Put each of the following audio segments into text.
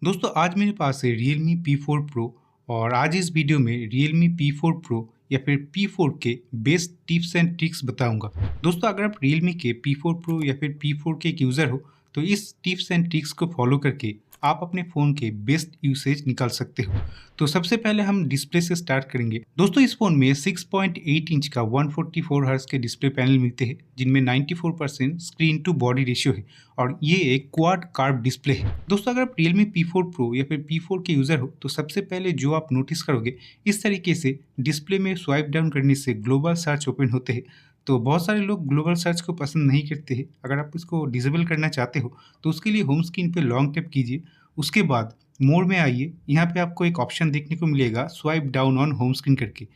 दोस्तों आज मेरे पास है Realme P4 Pro और आज इस वीडियो में Realme P4 Pro या फिर P4 के बेस्ट टिप्स एंड ट्रिक्स बताऊंगा। दोस्तों अगर आप Realme के P4 Pro या फिर P4 के एक यूज़र हो तो इस टिप्स एंड ट्रिक्स को फॉलो करके आप अपने फ़ोन के बेस्ट यूसेज निकाल सकते हो। तो सबसे पहले हम डिस्प्ले से स्टार्ट करेंगे। दोस्तों इस फ़ोन में 6.8 इंच का 144 हर्ट्ज के डिस्प्ले पैनल मिलते हैं जिनमें 94% स्क्रीन टू बॉडी रेशियो है और ये एक क्वाड कार्व डिस्प्ले है। दोस्तों अगर आप Realme P4 Pro या फिर P4 के यूज़र हो तो सबसे पहले जो आप नोटिस करोगे इस तरीके से डिस्प्ले में स्वाइप डाउन करने से ग्लोबल सर्च ओपन होते हैं। तो बहुत सारे लोग ग्लोबल सर्च को पसंद नहीं करते हैं। अगर आप इसको डिसेबल करना चाहते हो तो उसके लिए होम स्क्रीन पे लॉन्ग टैप कीजिए। उसके बाद मोड में आइए, यहाँ पे आपको एक ऑप्शन देखने को मिलेगा swipe down on home screen करके।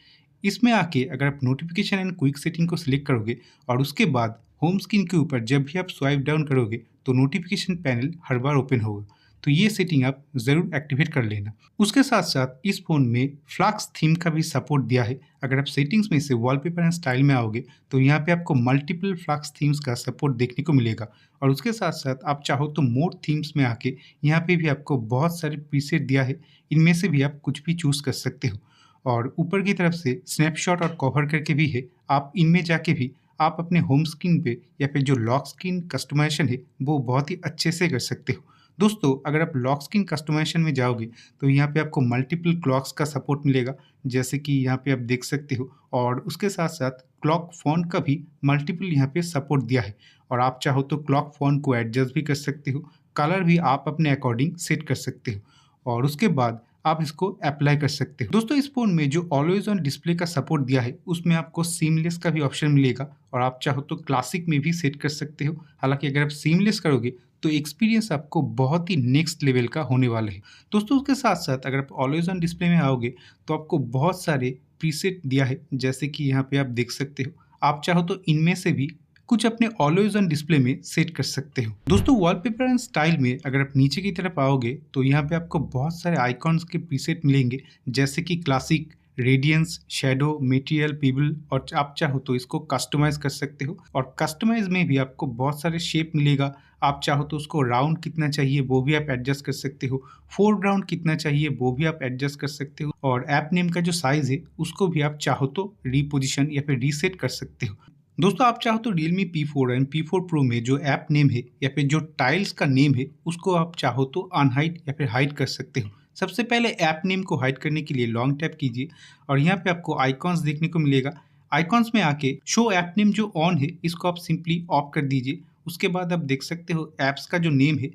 इसमें आके अगर आप नोटिफिकेशन एंड क्विक सेटिंग को सिलेक्ट करोगे और उसके बाद होम स्क्रीन के ऊपर जब भी आप स्वाइप डाउन करोगे तो नोटिफिकेशन पैनल हर बार ओपन होगा। तो ये सेटिंग आप ज़रूर एक्टिवेट कर लेना। उसके साथ साथ इस फ़ोन में फ्लक्स थीम का भी सपोर्ट दिया है। अगर आप सेटिंग्स में से वॉलपेपर एंड स्टाइल में आओगे तो यहाँ पे आपको मल्टीपल फ्लक्स थीम्स का सपोर्ट देखने को मिलेगा और उसके साथ साथ आप चाहो तो मोड थीम्स में आके यहाँ पे भी आपको बहुत सारे प्रीसेट दिया है। इनमें से भी आप कुछ भी चूज़ कर सकते हो और ऊपर की तरफ से स्नैपशॉट और कवर करके भी है। आप इनमें जाके भी आप अपने होम स्क्रीन पे या फिर जो लॉक स्क्रीन कस्टमाइजेशन है वो बहुत ही अच्छे से कर सकते हो। दोस्तों अगर आप लॉक स्क्रीन कस्टमाइजेशन में जाओगे तो यहाँ पे आपको मल्टीपल क्लॉक्स का सपोर्ट मिलेगा जैसे कि यहाँ पे आप देख सकते हो और उसके साथ साथ क्लॉक फ़ॉन्ट का भी मल्टीपल यहाँ पे सपोर्ट दिया है और आप चाहो तो क्लॉक फ़ॉन्ट को एडजस्ट भी कर सकते हो। कलर भी आप अपने अकॉर्डिंग सेट कर सकते हो और उसके बाद आप इसको अप्लाई कर सकते हो। दोस्तों इस फ़ोन में जो ऑलवेज ऑन डिस्प्ले का सपोर्ट दिया है उसमें आपको सीमलेस का भी ऑप्शन मिलेगा और आप चाहो तो क्लासिक में भी सेट कर सकते हो। हालांकि अगर आप सीमलेस करोगे तो एक्सपीरियंस आपको बहुत ही नेक्स्ट लेवल का होने वाला है। दोस्तों उसके साथ साथ अगर आप ऑलवेज ऑन डिस्प्ले में आओगे तो आपको बहुत सारे प्रीसेट दिया है जैसे कि यहाँ पे आप देख सकते हो। आप चाहो तो इनमें से भी कुछ अपने ऑलवेज ऑन डिस्प्ले में सेट कर सकते हो। दोस्तों वॉलपेपर एंड स्टाइल में अगर आप नीचे की तरफ आओगे तो यहाँ पे आपको बहुत सारे आइकॉन्स के प्रीसेट मिलेंगे जैसे कि क्लासिक, रेडियंस, शेडो, मटेरियल, पीबल और आप चाहो तो इसको कस्टमाइज कर सकते हो और कस्टमाइज में भी आपको बहुत सारे शेप मिलेगा। आप चाहो तो उसको राउंड कितना चाहिए वो भी आप एडजस्ट कर सकते हो, फोरग्राउंड कितना चाहिए वो भी आप एडजस्ट कर सकते हो और ऐप नेम का जो साइज है उसको भी आप चाहो तो रीपोजिशन या फिर रीसेट कर सकते हो। दोस्तों आप चाहो तो Realme P4 and P4 Pro में जो ऐप नेम है या फिर जो टाइल्स का नेम है उसको आप चाहो तो अनहाइड या फिर हाइड कर सकते हो। सबसे पहले ऐप नेम को हाइड करने के लिए लॉन्ग टैप कीजिए और यहाँ पे आपको आइकॉन्स देखने को मिलेगा। आइकॉन्स में आके शो ऐप नेम जो ऑन है इसको आप सिंपली ऑफ कर दीजिए। उसके बाद आप देख सकते हो ऐप्स का जो नेम है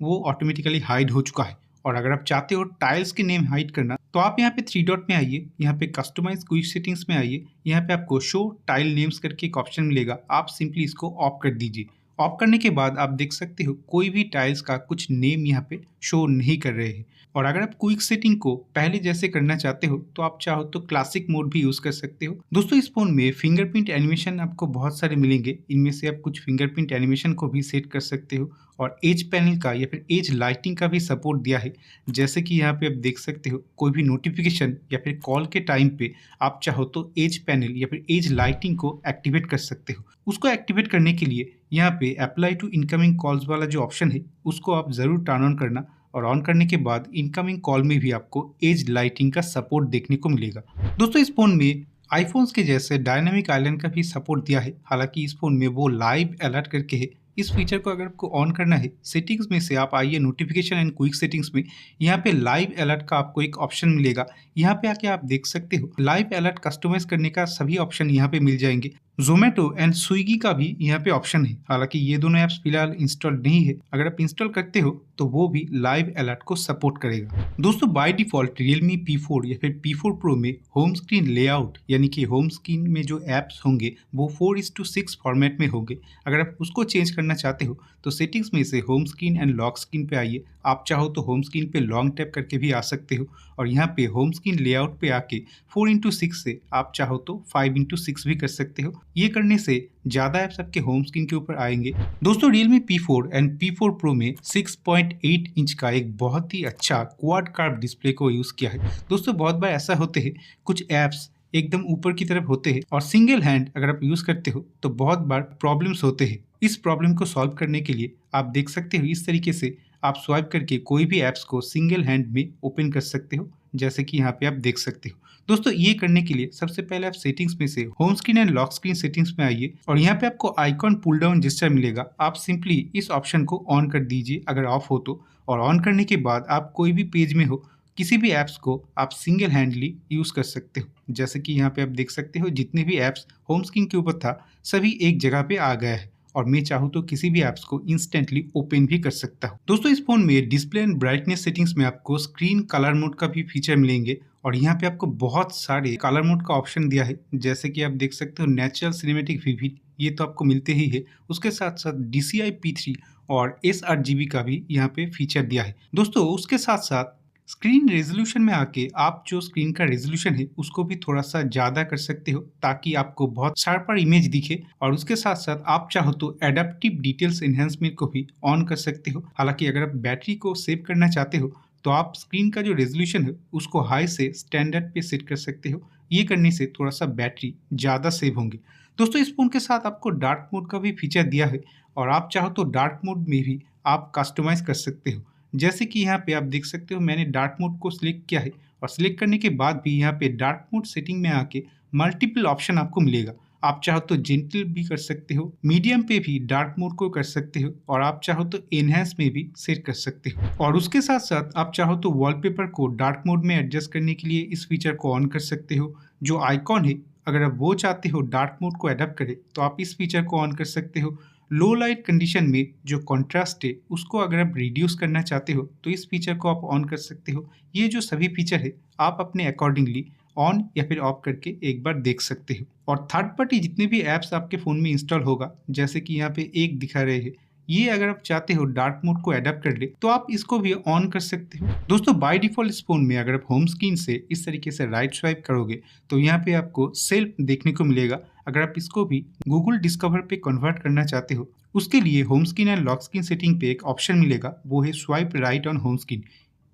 वो ऑटोमेटिकली हाइड हो चुका है और अगर आप चाहते हो टाइल्स के नेम हाइड करना तो आप यहाँ पे थ्री डॉट में आइए, यहाँ पे कस्टमाइज क्विक सेटिंग्स में आइए, यहाँ पे आपको शो टाइल नेम्स करके एक ऑप्शन मिलेगा। आप सिंपली इसको ऑफ कर दीजिए। ऑफ करने के बाद आप देख सकते हो कोई भी टाइल्स का कुछ नेम यहाँ पे शो नहीं कर रहे हैं और अगर आप क्विक सेटिंग को पहले जैसे करना चाहते हो तो आप चाहो तो क्लासिक मोड भी यूज़ कर सकते हो। दोस्तों इस फोन में फिंगरप्रिंट एनिमेशन आपको बहुत सारे मिलेंगे। इनमें से आप कुछ फिंगरप्रिंट एनिमेशन को भी सेट कर सकते हो और एज पैनल का या फिर एज लाइटिंग का भी सपोर्ट दिया है जैसे कि यहाँ पे आप देख सकते हो कोई भी नोटिफिकेशन या फिर कॉल के टाइम पे आप चाहो तो एज पैनल या फिर एज लाइटिंग को एक्टिवेट कर सकते हो। उसको एक्टिवेट करने के लिए यहाँ पे अप्लाई टू इनकमिंग कॉल्स वाला जो ऑप्शन है उसको आप ज़रूर टर्न ऑन करना और ऑन करने के बाद इनकमिंग कॉल में भी आपको एज लाइटिंग का सपोर्ट देखने को मिलेगा। दोस्तों इस फोन में आईफोन्स के जैसे डायनामिक आइलैंड का भी सपोर्ट दिया है। हालांकि इस फोन में वो लाइव अलर्ट करके है। इस फीचर को अगर आपको ऑन करना है सेटिंग्स में से आप आइए नोटिफिकेशन एंड क्विक सेटिंग्स में, यहाँ पे लाइव अलर्ट का आपको एक ऑप्शन मिलेगा। यहाँ पे आके आप देख सकते हो लाइव अलर्ट कस्टमाइज करने का सभी ऑप्शन यहाँ पे मिल जाएंगे। जोमेटो एंड स्विगी का भी यहाँ पे ऑप्शन है। हालांकि ये दोनों ऐप्स फिलहाल इंस्टॉल नहीं है। अगर आप इंस्टॉल करते हो तो वो भी लाइव अलर्ट को सपोर्ट करेगा। दोस्तों बाय डिफॉल्ट Realme P4 या फिर P4 Pro में होम स्क्रीन लेआउट यानी कि होम स्क्रीन में जो ऐप्स होंगे वो 4:6 फॉर्मेट में होंगे। अगर आप उसको चेंज करना चाहते हो तो सेटिंग्स में से home screen and lock screen पे आइए। आप चाहो तो होम स्क्रीन पे लॉन्ग टैप करके भी आ सकते हो और यहाँ पे होम स्क्रीन लेआउट पे आके 4:6 से आप चाहो तो 5:6 भी कर सकते हो। ये करने से ज़्यादा ऐप्स आपके होम स्क्रीन के ऊपर आएंगे। दोस्तों Realme P4 and P4 Pro में 6.8 इंच का एक बहुत ही अच्छा क्वाड कार्व डिस्प्ले को यूज़ किया है। दोस्तों बहुत बार ऐसा होते हैं कुछ ऐप्स एकदम ऊपर की तरफ होते हैं और सिंगल हैंड अगर आप यूज़ करते हो तो बहुत बार प्रॉब्लम्स होते हैं। इस प्रॉब्लम को सॉल्व करने के लिए आप देख सकते हो इस तरीके से आप स्वाइप करके कोई भी ऐप्स को सिंगल हैंड में ओपन कर सकते हो, जैसे कि यहाँ पे आप देख सकते हो। दोस्तों ये करने के लिए सबसे पहले आप सेटिंग्स में से home screen and lock screen settings में आइए और यहाँ पे आपको आइकॉन पुल डाउन जेस्चर मिलेगा। आप सिंपली इस ऑप्शन को ऑन कर दीजिए अगर ऑफ हो तो, और ऑन करने के बाद आप कोई भी पेज में हो किसी भी ऐप्स को आप सिंगल हैंडली यूज कर सकते हो। जैसे कि यहाँ पे आप देख सकते हो जितने भी ऐप्स होम स्क्रीन के ऊपर था सभी एक जगह पे आ गया है और मैं चाहूँ तो किसी भी ऐप्स को इंस्टेंटली ओपन भी कर सकता हूँ। दोस्तों इस फोन में डिस्प्ले एंड ब्राइटनेस सेटिंग्स में आपको स्क्रीन कलर मोड का भी फीचर मिलेंगे और यहाँ पे आपको बहुत सारे कलर मोड का ऑप्शन दिया है। जैसे कि आप देख सकते हो नेचुरल सिनेमेटिक विविड, ये तो आपको मिलते ही है। उसके साथ साथ DCI P3 और sRGB का भी यहाँ पे फीचर दिया है। दोस्तों उसके साथ साथ स्क्रीन रेजोल्यूशन में आके आप जो स्क्रीन का रेजोल्यूशन है उसको भी थोड़ा सा ज्यादा कर सकते हो ताकि आपको बहुत शार्पर इमेज दिखे, और उसके साथ साथ आप चाहो तो एडेप्टिव डिटेल्स एनहेंसमेंट को भी ऑन कर सकते हो। हालांकि अगर आप बैटरी को सेव करना चाहते हो तो आप स्क्रीन का जो रेजोल्यूशन है उसको हाई से स्टैंडर्ड पे सेट कर सकते हो। ये करने से थोड़ा सा बैटरी ज्यादा सेव होंगे। दोस्तों इस फोन के साथ आपको डार्क मोड का भी फीचर दिया है और आप चाहो तो डार्क मोड में भी आप कस्टमाइज कर सकते हो। जैसे कि यहाँ पे आप देख सकते हो मैंने डार्क मोड को सिलेक्ट किया है और सिलेक्ट करने के बाद भी यहाँ पे डार्क मोड सेटिंग में आके मल्टीपल ऑप्शन आपको मिलेगा। आप चाहो तो जेंटल भी कर सकते हो, मीडियम पे भी डार्क मोड को कर सकते हो और आप चाहो तो एनहेंस में भी सेट कर सकते हो। और उसके साथ साथ आप चाहो तो वॉलपेपर को डार्क मोड में एडजस्ट करने के लिए इस फीचर को ऑन कर सकते हो। जो आइकॉन है अगर आप वो चाहते हो डार्क मोड को अडॉप्ट करे तो आप इस फीचर को ऑन कर सकते हो। लो लाइट कंडीशन में जो कॉन्ट्रास्ट है उसको अगर आप रिड्यूस करना चाहते हो तो इस फीचर को आप ऑन कर सकते हो। ये जो सभी फीचर है आप अपने अकॉर्डिंगली ऑन या फिर ऑफ करके एक बार देख सकते हो। और थर्ड पार्टी जितने भी ऐप्स आपके फ़ोन में इंस्टॉल होगा, जैसे कि यहाँ पे एक दिखा रहे हैं, ये अगर आप चाहते हो डार्क मोड को अडॉप्ट कर ले तो आप इसको भी ऑन कर सकते हो। दोस्तों बाय डिफॉल्ट इस फोन में अगर आप होम स्क्रीन से इस तरीके से राइट स्वाइप करोगे तो यहाँ पे आपको सेल्फ देखने को मिलेगा। अगर आप इसको भी गूगल डिस्कवर पे कन्वर्ट करना चाहते हो उसके लिए home screen and lock screen setting पे एक ऑप्शन मिलेगा, वो है swipe right on home screen.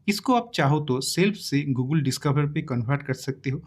इसको आप चाहो तो सेल्फ से गूगल डिस्कवर पे कन्वर्ट कर सकते हो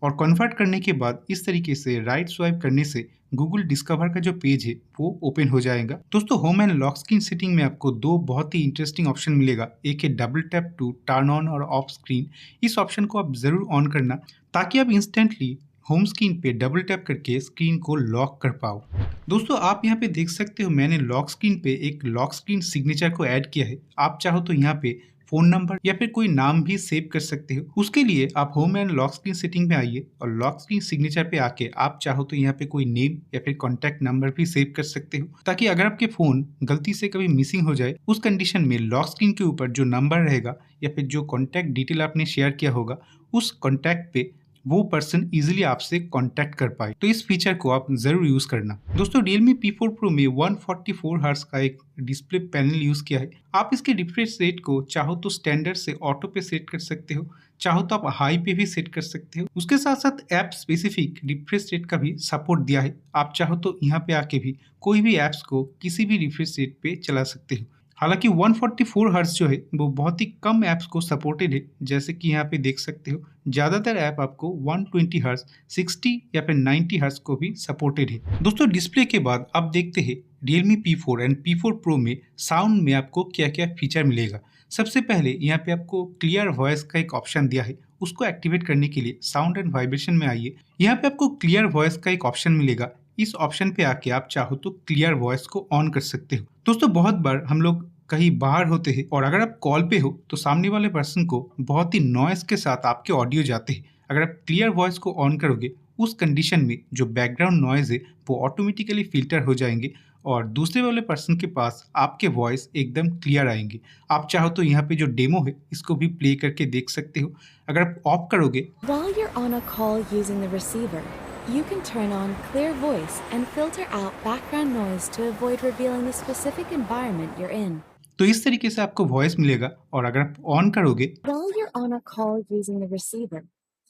और कन्वर्ट करने के बाद इस तरीके से राइट स्वाइप करने से गूगल डिस्कवर का जो पेज है वो ओपन हो जाएगा। दोस्तों home and lock screen setting में आपको दो बहुत ही इंटरेस्टिंग ऑप्शन मिलेगा। एक है double tap to turn on और ऑफ स्क्रीन। इस ऑप्शन को आप जरूर ऑन करना ताकि आप इंस्टेंटली होम स्क्रीन पे डबल टैप करके स्क्रीन को लॉक कर पाओ। दोस्तों आप यहाँ पे देख सकते हो मैंने लॉक स्क्रीन पे एक लॉक स्क्रीन सिग्नेचर को ऐड किया है। आप चाहो तो यहाँ पे फोन नंबर या फिर कोई नाम भी सेव कर सकते हो। उसके लिए आप home and lock screen setting में आइए और लॉक स्क्रीन सिग्नेचर पे आके आप चाहो तो यहाँ पे कोई नेम या फिर कॉन्टैक्ट नंबर भी सेव कर सकते हो, ताकि अगर आपके फोन गलती से कभी मिसिंग हो जाए उस कंडीशन में लॉक स्क्रीन के ऊपर जो नंबर रहेगा या फिर जो कॉन्टैक्ट डिटेल आपने शेयर किया होगा उस कॉन्टैक्ट पे वो पर्सन इजीली आपसे कांटेक्ट कर पाए। तो इस फीचर को आप जरूर यूज करना। दोस्तों Realme P4 Pro में 144 हर्ट्ज का एक डिस्प्ले पैनल यूज किया है। आप इसके रिफ्रेश रेट को चाहो तो स्टैंडर्ड से ऑटो पे सेट कर सकते हो, चाहो तो आप हाई पे भी सेट कर सकते हो। उसके साथ साथ ऐप स्पेसिफिक रिफ्रेश रेट का भी सपोर्ट दिया है। आप चाहो तो यहाँ पे आके भी कोई भी ऐप्स को किसी भी रिफ्रेश रेट पे चला सकते हो। हालांकि 144 हर्ट्ज जो है वो बहुत ही कम ऐप्स को सपोर्टेड है। जैसे कि यहाँ पे देख सकते हो ज़्यादातर ऐप आपको 120 हर्ट्ज, 60 या फिर 90 हर्ट्ज को भी सपोर्टेड है। दोस्तों डिस्प्ले के बाद अब देखते हैं Realme P4 and P4 Pro में साउंड में आपको क्या क्या फीचर मिलेगा। सबसे पहले यहाँ पे आपको क्लियर वॉइस का एक ऑप्शन दिया है। उसको एक्टिवेट करने के लिए साउंड एंड वाइब्रेशन में आइए। यहाँ पे आपको क्लियर वॉइस का एक ऑप्शन मिलेगा। इस ऑप्शन पे आके आप चाहो तो क्लियर वॉइस को ऑन कर सकते हो। दोस्तों बहुत बार हम लोग कहीं बाहर होते हैं और अगर आप कॉल पे हो तो सामने वाले पर्सन को बहुत ही नॉइस के साथ आपके ऑडियो जाते हैं। अगर आप क्लियर वॉइस को ऑन करोगे उस कंडीशन में जो बैकग्राउंड नॉइज है वो ऑटोमेटिकली फिल्टर हो जाएंगे और दूसरे वाले पर्सन के पास आपके वॉइस एकदम क्लियर आएंगे। आप चाहो तो यहाँ पे जो डेमो है इसको भी प्ले करके देख सकते हो। अगर आप ऑफ करोगे While you're on a call using the receiver, you can turn on clear voice and filter out background noise to avoid revealing the specific environment you're in. तो इस तरीके से आपको वॉइस मिलेगा। और अगर आप ऑन करोगे While you're on a call using the receiver,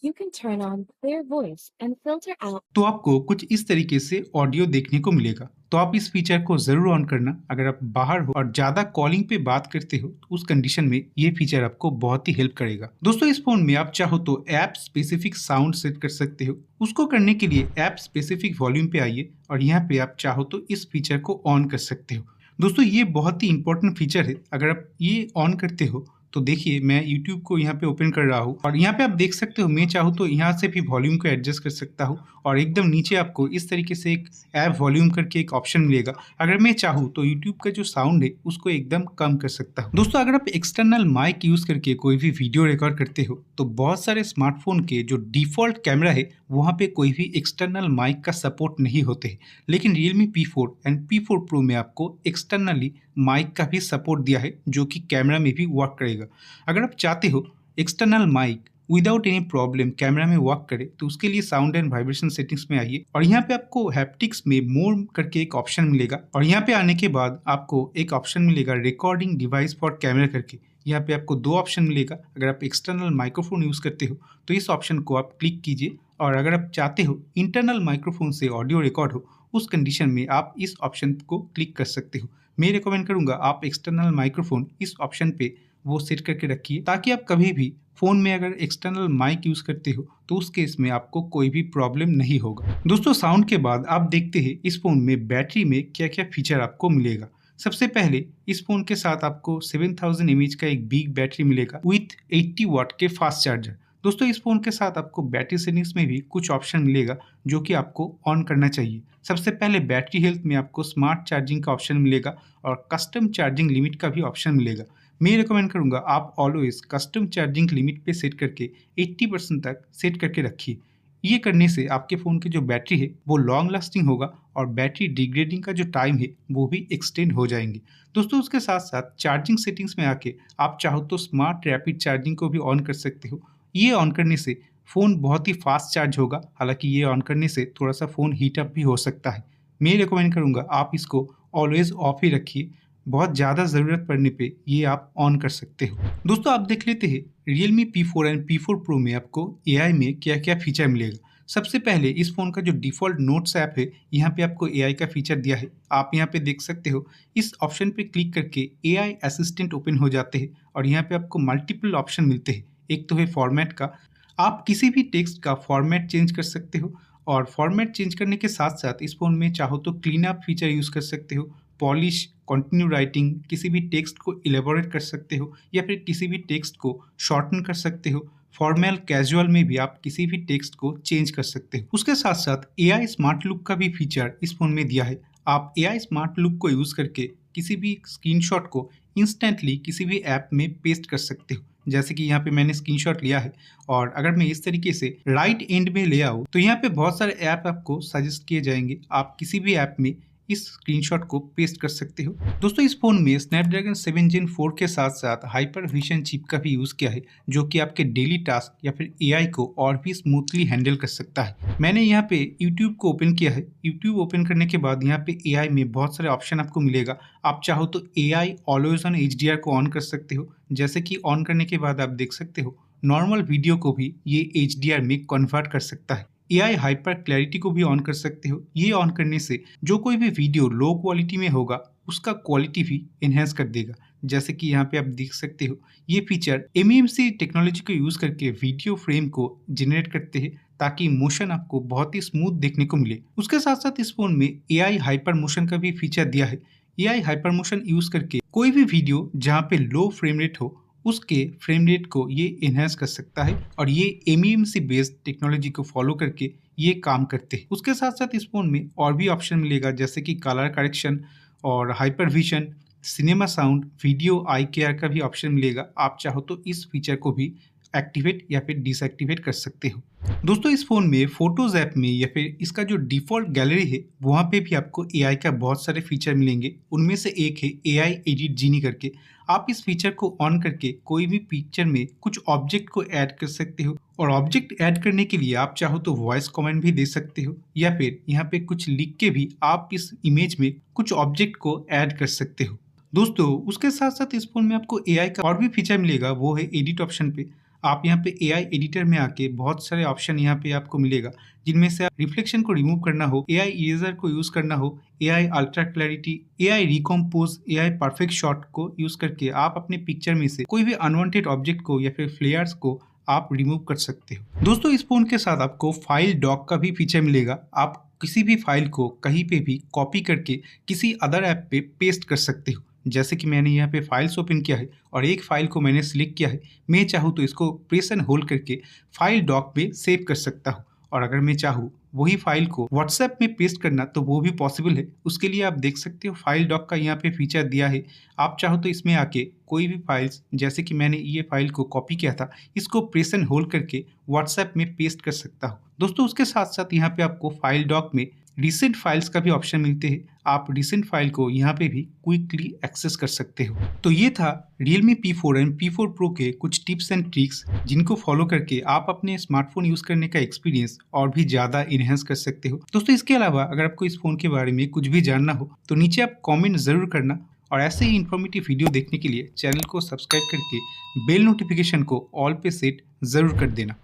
you can turn on clear voice and filter out. तो आपको कुछ इस तरीके से ऑडियो देखने को मिलेगा। तो आप इस फीचर को जरूर ऑन करना। अगर आप बाहर हो और ज्यादा कॉलिंग पे बात करते हो तो उस कंडीशन में ये फीचर आपको बहुत ही हेल्प करेगा। दोस्तों इस फोन में आप चाहो तो ऐप स्पेसिफिक साउंड सेट कर सकते हो। उसको करने के लिए ऐप स्पेसिफिक वॉल्यूम पे आइए और यहाँ पे आप चाहो तो इस फीचर को ऑन कर सकते हो। दोस्तों ये बहुत ही इंपॉर्टेंट फीचर है। अगर आप ये ऑन करते हो तो देखिए मैं YouTube को यहाँ पे ओपन कर रहा हूँ और यहाँ पे आप देख सकते हो, मैं चाहूँ तो यहाँ से भी वॉल्यूम को एडजस्ट कर सकता हूँ और एकदम नीचे आपको इस तरीके से एक ऐप वॉल्यूम करके एक ऑप्शन मिलेगा। अगर मैं चाहूँ तो YouTube का जो साउंड है उसको एकदम कम कर सकता हूँ। दोस्तों अगर आप एक्सटर्नल माइक यूज करके कोई भी वीडियो रिकॉर्ड करते हो तो बहुत सारे स्मार्टफोन के जो डिफॉल्ट कैमरा है वहाँ पे कोई भी एक्सटर्नल माइक का सपोर्ट नहीं होते हैं, लेकिन Realme P4 and P4 Pro में आपको एक्सटर्नली माइक का भी सपोर्ट दिया है जो कि कैमरा में भी वर्क करेगा। अगर आप चाहते हो external mic without any problem camera में वर्क करे तो उसके लिए साउंड एंड वाइब्रेशन सेटिंग्स में आइए और यहाँ पे आपको हैप्टिक्स में मोर करके एक ऑप्शन मिलेगा और यहाँ पे आने के बाद आपको एक ऑप्शन मिलेगा रिकॉर्डिंग डिवाइस फॉर कैमरा करके। यहाँ पे आपको दो ऑप्शन मिलेगा। अगर आप एक्सटर्नल माइक्रोफोन यूज करते हो तो इस ऑप्शन को आप क्लिक कीजिए और अगर आप चाहते हो इंटरनल माइक्रोफोन से ऑडियो रिकॉर्ड हो उस कंडीशन में आप इस ऑप्शन को क्लिक कर सकते हो। मैं रिकमेंड करूंगा आप एक्सटर्नल माइक्रोफोन इस ऑप्शन पे वो सेट करके रखिए ताकि आप कभी भी फोन में अगर एक्सटर्नल माइक यूज करते हो तो उस केस में आपको कोई भी प्रॉब्लम नहीं होगा। दोस्तों साउंड के बाद आप देखते हैं इस फोन में बैटरी में क्या क्या फीचर आपको मिलेगा। सबसे पहले इस फोन के साथ आपको 7000 mAh का एक बिग बैटरी मिलेगा विथ 80 वाट के फास्ट चार्जर। दोस्तों इस फोन के साथ आपको बैटरी सेटिंग्स में भी कुछ ऑप्शन मिलेगा जो कि आपको ऑन करना चाहिए। सबसे पहले बैटरी हेल्थ में आपको स्मार्ट चार्जिंग का ऑप्शन मिलेगा और कस्टम चार्जिंग लिमिट का भी ऑप्शन मिलेगा। मैं रिकमेंड करूंगा आप ऑलवेज कस्टम चार्जिंग लिमिट पे सेट करके 80% तक सेट करके रखिए। ये करने से आपके फ़ोन की जो बैटरी है वो लॉन्ग लास्टिंग होगा और बैटरी डिग्रेडिंग का जो टाइम है वो भी एक्सटेंड हो जाएंगे। दोस्तों उसके साथ साथ चार्जिंग सेटिंग्स में आके आप चाहो तो स्मार्ट रैपिड चार्जिंग को भी ऑन कर सकते हो। ये ऑन करने से फ़ोन बहुत ही फास्ट चार्ज होगा, हालांकि ये ऑन करने से थोड़ा सा फ़ोन हीट अप भी हो सकता है। मैं रिकमेंड करूँगा आप इसको ऑलवेज ऑफ ही रखिए, बहुत ज़्यादा ज़रूरत पड़ने पे ये आप ऑन कर सकते हो। दोस्तों आप देख लेते हैं Realme P4 and P4 Pro में आपको AI में क्या क्या फीचर मिलेगा। सबसे पहले इस फ़ोन का जो डिफ़ॉल्ट नोट्स ऐप है यहाँ पे आपको AI का फीचर दिया है। आप यहाँ पे देख सकते हो, इस ऑप्शन पे क्लिक करके AI असिस्टेंट ओपन हो जाते हैं और यहाँ पे आपको मल्टीपल ऑप्शन मिलते हैं। एक तो है फॉर्मेट का, आप किसी भी टेक्स्ट का फॉर्मेट चेंज कर सकते हो और फॉर्मेट चेंज करने के साथ साथ इस फ़ोन में चाहो तो क्लीन अप फीचर यूज़ कर सकते हो, पॉलिश, कंटिन्यू राइटिंग, किसी भी टेक्स्ट को इलेबोरेट कर सकते हो या फिर किसी भी टेक्स्ट को शॉर्टन कर सकते हो। फॉर्मल कैजुअल में भी आप किसी भी टेक्स्ट को चेंज कर सकते हो। उसके साथ साथ AI स्मार्ट लुक का भी फीचर इस फोन में दिया है। आप AI स्मार्ट लुक को यूज करके किसी भी स्क्रीनशॉट को इंस्टेंटली किसी भी ऐप में पेस्ट कर सकते हो। जैसे कि यहाँ पे मैंने स्क्रीनशॉट लिया है और अगर मैं इस तरीके से राइट एंड में ले आऊँ तो यहाँ पे बहुत सारे ऐप आपको सजेस्ट किए जाएंगे। आप किसी भी ऐप में इस स्क्रीनशॉट को पेस्ट कर सकते हो। दोस्तों इस फोन में स्नैपड्रैगन 7 Gen 4 के साथ साथ हाइपर विजन चिप का भी यूज किया है जो कि आपके डेली टास्क या फिर AI को और भी स्मूथली हैंडल कर सकता है। मैंने यहाँ पे YouTube को ओपन किया है। YouTube ओपन करने के बाद यहाँ पे AI में बहुत सारे ऑप्शन आपको मिलेगा। आप चाहो तो AI ऑलवेज ऑन HDR को ऑन कर सकते हो, जैसे कि ऑन करने के बाद आप देख सकते हो नॉर्मल वीडियो को भी ये HDR में कन्वर्ट कर सकता है। AI हाइपर क्लैरिटी को भी ऑन कर सकते हो। ये ऑन करने से जो कोई भी वीडियो लो क्वालिटी में होगा उसका क्वालिटी भी इन्हेंस कर देगा। जैसे कि यहाँ पे आप देख सकते हो ये फीचर MEMC टेक्नोलॉजी को यूज करके वीडियो फ्रेम को जनरेट करते हैं ताकि मोशन आपको बहुत ही स्मूथ देखने को मिले। उसके साथ साथ इस फोन में AI हाइपर मोशन का भी फीचर दिया है। AI हाइपर मोशन यूज करके कोई भी वीडियो जहाँ पे लो फ्रेम रेट हो उसके फ्रेम रेट को ये इन्हेंस कर सकता है और ये MEMC बेस्ड टेक्नोलॉजी को फॉलो करके ये काम करते हैं। उसके साथ साथ इस फोन में और भी ऑप्शन मिलेगा जैसे कि कलर करेक्शन और hyper vision, cinema sound, video आई केयर का भी ऑप्शन मिलेगा। आप चाहो तो इस फीचर को भी एक्टिवेट या फिर डिसएक्टिवेट कर सकते हो। दोस्तों इस फोन में फोटोज ऐप में या फिर इसका जो डिफॉल्ट गैलरी है वहाँ पे भी आपको AI का बहुत सारे फीचर मिलेंगे। उनमें से एक है AI एडिट जीनी करके। आप इस फीचर को ऑन करके कोई भी पिक्चर में कुछ ऑब्जेक्ट को ऐड कर सकते हो और ऑब्जेक्ट ऐड करने के लिए आप चाहो तो वॉइस कमेंट भी दे सकते हो या फिर यहाँ पे कुछ लिख के भी आप इस इमेज में कुछ ऑब्जेक्ट को ऐड कर सकते हो। दोस्तों उसके साथ साथ इस फोन में आपको AI का और भी फीचर मिलेगा, वो है एडिट ऑप्शन पे। आप यहाँ पे AI एडिटर में आके बहुत सारे ऑप्शन यहाँ पे आपको मिलेगा जिनमें से रिफ्लेक्शन को रिमूव करना हो, AI इरेजर को यूज करना हो, AI ultra clarity, AI recompose, AI perfect shot को यूज करके आप अपने पिक्चर में से कोई भी अनवांटेड ऑब्जेक्ट को या फिर फ्लेयर्स को आप रिमूव कर सकते हो। दोस्तों इस फोन के साथ आपको फाइल डॉक का भी फीचर मिलेगा। आप किसी भी फाइल को कहीं पे भी कॉपी करके किसी अदर ऐप पे पेस्ट कर सकते हो। जैसे कि मैंने यहाँ पे फाइल्स ओपन किया है और एक फाइल को मैंने सिलेक्ट किया है। मैं चाहूँ तो इसको प्रेस एंड होल्ड करके फाइल डॉक में सेव कर सकता हूँ, और अगर मैं चाहूँ वही फाइल को व्हाट्सएप में पेस्ट करना तो वो भी पॉसिबल है। उसके लिए आप देख सकते हो फाइल डॉक का यहाँ पे फीचर दिया है। आप चाहो तो इसमें आके कोई भी फाइल्स, जैसे कि मैंने ये फाइल को कॉपी किया था, इसको प्रेस एंड होल्ड करके व्हाट्सएप में पेस्ट कर सकता हूँ। दोस्तों उसके साथ साथ यहाँ पे आपको फाइल डॉक में रिसेंट फाइल्स का भी ऑप्शन मिलते हैं। आप रिसेंट फाइल को यहाँ पे भी क्विकली एक्सेस कर सकते हो। तो ये था Realme P4 and P4 Pro के कुछ टिप्स एंड ट्रिक्स, जिनको फॉलो करके आप अपने स्मार्टफोन यूज करने का एक्सपीरियंस और भी ज्यादा इनहेंस कर सकते हो। दोस्तों इसके अलावा अगर आपको इस फोन के बारे में कुछ भी जानना हो तो नीचे आप कॉमेंट जरूर करना, और ऐसे ही इन्फॉर्मेटिव वीडियो देखने के लिए चैनल को सब्सक्राइब करके बेल नोटिफिकेशन को ऑल पे सेट जरूर कर देना।